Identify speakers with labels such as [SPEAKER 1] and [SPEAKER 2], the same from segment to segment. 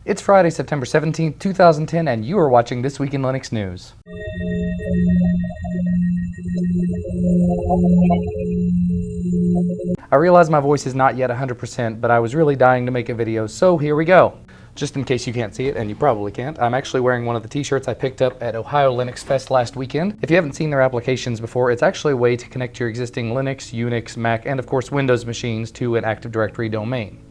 [SPEAKER 1] It's Friday, September 17th, 2010, and you are watching This Week in Linux News. I realize my voice is not yet 100%, but I was really dying to make a video, so here we go. Just in case you can't see it, and you probably can't, I'm actually wearing one of the t-shirts I picked up at Ohio Linux Fest last weekend. If you haven't seen their applications before, it's actually a way to connect your existing Linux, Unix, Mac, and of course Windows machines to an Active Directory domain.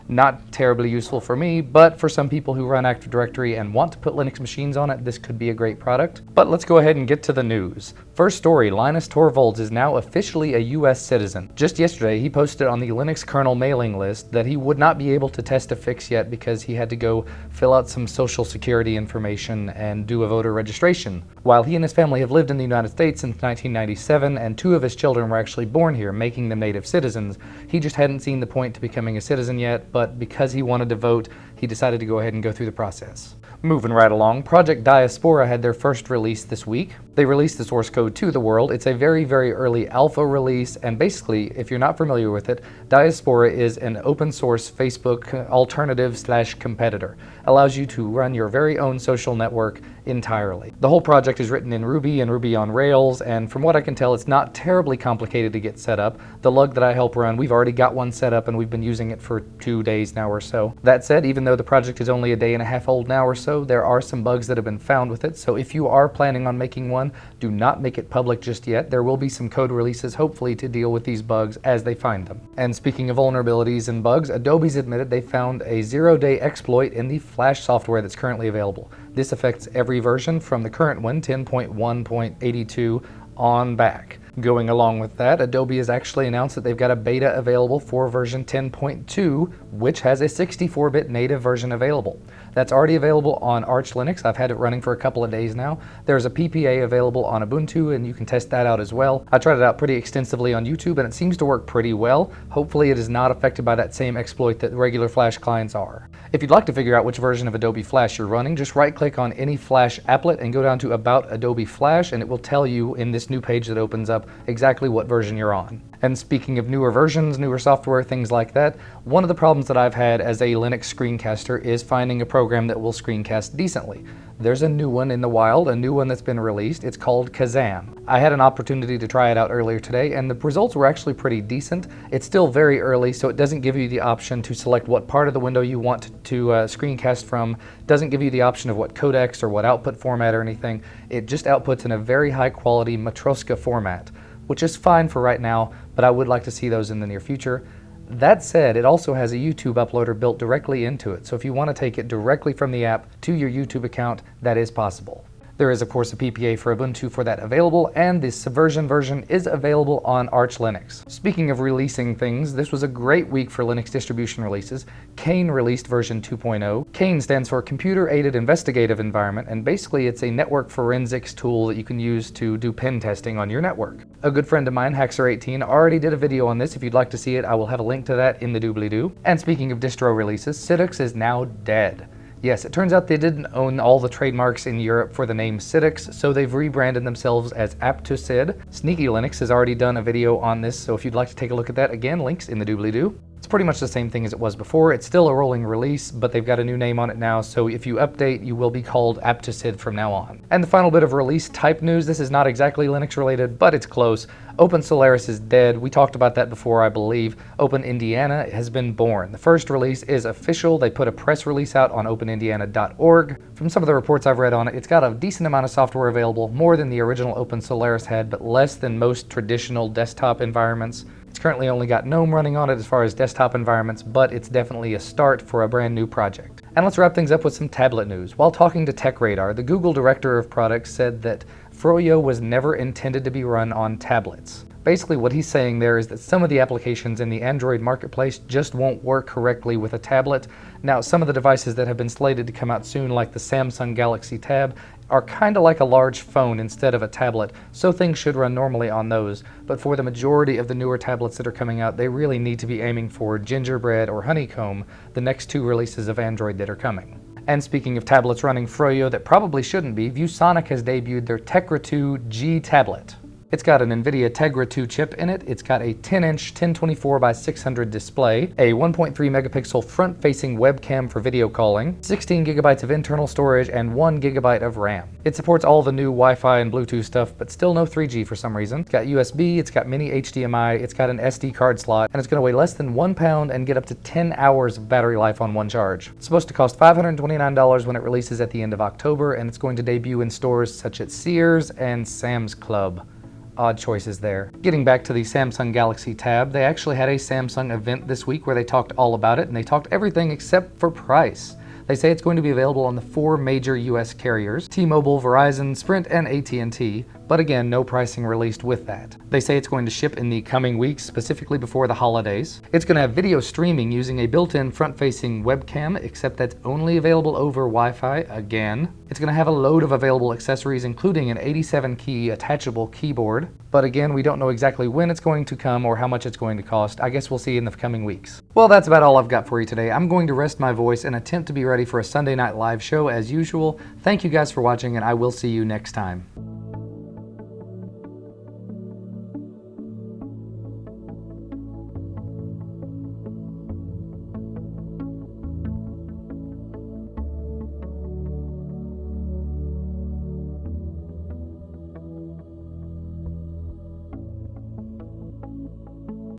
[SPEAKER 1] Not terribly useful for me, but for some people who run Active Directory and want to put Linux machines on it, this could be a great product. But let's go ahead and get to the news. First story, Linus is now officially a US citizen. Just yesterday, he posted on the Linux kernel mailing list that he would not be able to test a fix yet because he had to go fill out some social security information and do a voter registration. While he and his family have lived in the United States since 1997, and 2 of his children were actually born here, making them native citizens, he just hadn't seen the point to becoming a citizen yet, but because he wanted to vote, he decided to go ahead and go through the process. Moving right along, Project Diaspora had their first release this week. They released the source code to the world. It's a very, very early alpha release, and basically, if you're not familiar with it, Diaspora is an open source Facebook alternative/competitor. Allows you to run your very own social network entirely. The whole project is written in Ruby and Ruby on Rails, and from what I can tell, it's not terribly complicated to get set up. The lug that I help run, we've already got one set up and we've been using it for 2 days now or so. That said, even though the project is only a day and a half old now or so, there are some bugs that have been found with it, so if you are planning on making one, do not make it public just yet. There will be some code releases hopefully to deal with these bugs as they find them. And speaking of vulnerabilities and bugs, Adobe's admitted they found a 0-day exploit in the Flash software that's currently available. This affects every version from the current one, 10.1.82 on back. Going along with that, Adobe has actually announced that they've got a beta available for version 10.2, which has a 64-bit native version available. That's already available on Arch Linux. I've had it running for a couple of days now. There's a PPA available on Ubuntu, and you can test that out as well. I tried it out pretty extensively on YouTube, and it seems to work pretty well. Hopefully it is not affected by that same exploit that regular Flash clients are. If you'd like to figure out which version of Adobe Flash you're running, just right-click on any Flash applet and go down to About Adobe Flash, and it will tell you in this new page that opens up exactly what version you're on. And speaking of newer versions, newer software, things like that, one of the problems that I've had as a Linux screencaster is finding a program that will screencast decently. There's a new one in the wild, a new one that's been released. It's called Kazam. I had an opportunity to try it out earlier today, and the results were actually pretty decent. It's still very early, so it doesn't give you the option to select what part of the window you want to screencast from. Doesn't give you the option of what codecs or what output format or anything. It just outputs in a very high quality Matroska format, which is fine for right now, but I would like to see those in the near future. That said, it also has a YouTube uploader built directly into it, so if you want to take it directly from the app to your YouTube account, that is possible. There is of course a PPA for Ubuntu for that available, and the Subversion version is available on Arch Linux. Speaking of releasing things, this was a great week for Linux distribution releases. Kane released version 2.0. Kane stands for Computer Aided Investigative Environment, and basically it's a network forensics tool that you can use to do pen testing on your network. A good friend of mine, Haxer18, already did a video on this. If you'd like to see it, I will have a link to that in the doobly-doo. And speaking of distro releases, Citrix is now dead. Yes, it turns out they didn't own all the trademarks in Europe for the name Citrix, so they've rebranded themselves as Apt2Sid. Sneaky Linux has already done a video on this, so if you'd like to take a look at that, again, links in the doobly-doo. It's pretty much the same thing as it was before. It's still a rolling release, but they've got a new name on it now, so if you update, you will be called Apt2Sid from now on. And the final bit of release type news, this is not exactly Linux related, but it's close. OpenSolaris is dead. We talked about that before, I believe. OpenIndiana has been born. The first release is official. They put a press release out on openindiana.org. From some of the reports I've read on it, it's got a decent amount of software available, more than the original OpenSolaris had, but less than most traditional desktop environments. It's currently only got GNOME running on it as far as desktop environments, but it's definitely a start for a brand new project. And let's wrap things up with some tablet news. While talking to TechRadar, the Google Director of Products said that Froyo was never intended to be run on tablets. Basically what he's saying there is that some of the applications in the Android marketplace just won't work correctly with a tablet. Now, some of the devices that have been slated to come out soon, like the Samsung Galaxy Tab, are kind of like a large phone instead of a tablet, so things should run normally on those. But for the majority of the newer tablets that are coming out, they really need to be aiming for Gingerbread or Honeycomb, the next 2 releases of Android that are coming. And speaking of tablets running Froyo that probably shouldn't be, ViewSonic has debuted their Tegra 2 G tablet. It's got an NVIDIA Tegra 2 chip in it. It's got a 10-inch 1024 by 600 display, a 1.3 megapixel front-facing webcam for video calling, 16 gigabytes of internal storage, and 1 gigabyte of RAM. It supports all the new Wi-Fi and Bluetooth stuff, but still no 3G for some reason. It's got USB, it's got mini HDMI, it's got an SD card slot, and it's going to weigh less than 1 pound and get up to 10 hours of battery life on one charge. It's supposed to cost $529 when it releases at the end of October, and it's going to debut in stores such as Sears and Sam's Club. Odd choices there. Getting back to the Samsung Galaxy Tab, they actually had a Samsung event this week where they talked all about it, and they talked everything except for price. They say it's going to be available on the 4 major US carriers, T-Mobile, Verizon, Sprint, and AT&T, but again, no pricing released with that. They say it's going to ship in the coming weeks, specifically before the holidays. It's going to have video streaming using a built-in front-facing webcam, except that's only available over Wi-Fi again. It's going to have a load of available accessories, including an 87-key attachable keyboard, but again, we don't know exactly when it's going to come or how much it's going to cost. I guess we'll see in the coming weeks. Well, that's about all I've got for you today. I'm going to rest my voice and attempt to be ready for a Sunday night live show as usual. Thank you guys for watching, and I will see you next time.